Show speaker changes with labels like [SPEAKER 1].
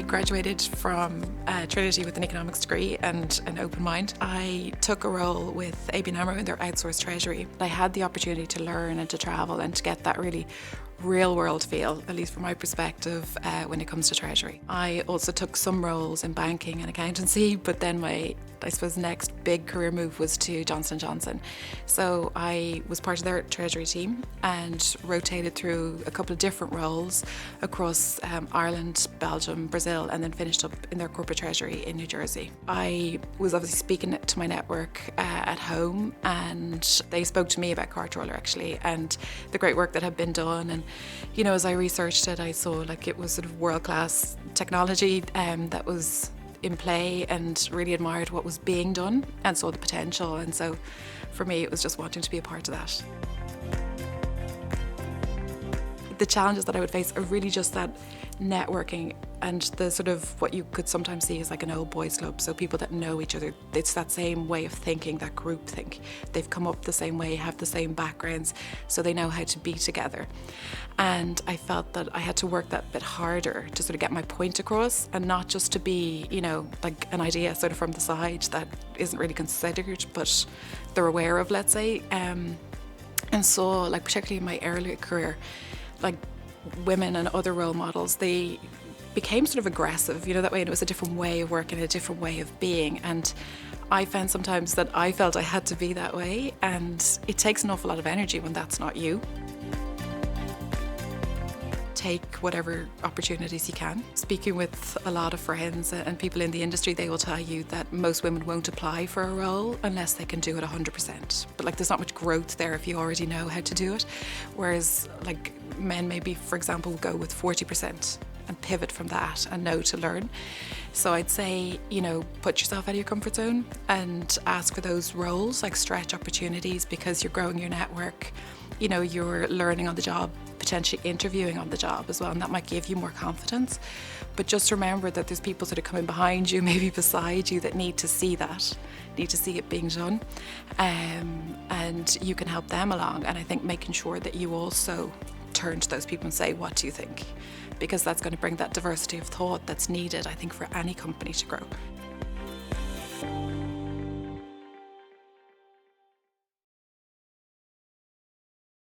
[SPEAKER 1] graduated from Trinity with an economics degree and an open mind. I took a role with ABN AMRO in their outsourced treasury. I had the opportunity to learn and to travel and to get that really real world feel, at least from my perspective, when it comes to treasury. I also took some roles in banking and accountancy, but then my next big career move was to Johnson & Johnson. So I was part of their treasury team and rotated through a couple of different roles across Ireland, Belgium, Brazil, and then finished up in their corporate treasury in New Jersey. I was obviously speaking to my network at home, and they spoke to me about CarTrawler actually, and the great work that had been done. And you know, as I researched it, I saw like it was sort of world-class technology that was in play, and really admired what was being done and saw the potential. And so for me, it was just wanting to be a part of that. The challenges that I would face are really just that networking and the sort of what you could sometimes see as like an old boys club. So people that know each other, it's that same way of thinking, that group think. They've come up the same way, have the same backgrounds, so they know how to be together. And I felt that I had to work that bit harder to sort of get my point across, and not just to be, you know, like an idea sort of from the side that isn't really considered, but they're aware of, let's say. And so, like, particularly in my earlier career, like women and other role models, they became sort of aggressive, you know, that way. And it was a different way of working, a different way of being. And I found sometimes that I felt I had to be that way. And it takes an awful lot of energy when that's not you. Take whatever opportunities you can. Speaking with a lot of friends and people in the industry, they will tell you that most women won't apply for a role unless they can do it 100%. But like, there's not much growth there if you already know how to do it. Whereas like men maybe, for example, will go with 40% and pivot from that and know to learn. So I'd say, you know, put yourself out of your comfort zone and ask for those roles, like stretch opportunities, because you're growing your network. You know, you're learning on the job, potentially interviewing on the job as well, and that might give you more confidence. But just remember that there's people that are coming behind you, maybe beside you, that need to see that, need to see it being done, and you can help them along. And I think making sure that you also turn to those people and say, what do you think? Because that's going to bring that diversity of thought that's needed, I think, for any company to grow.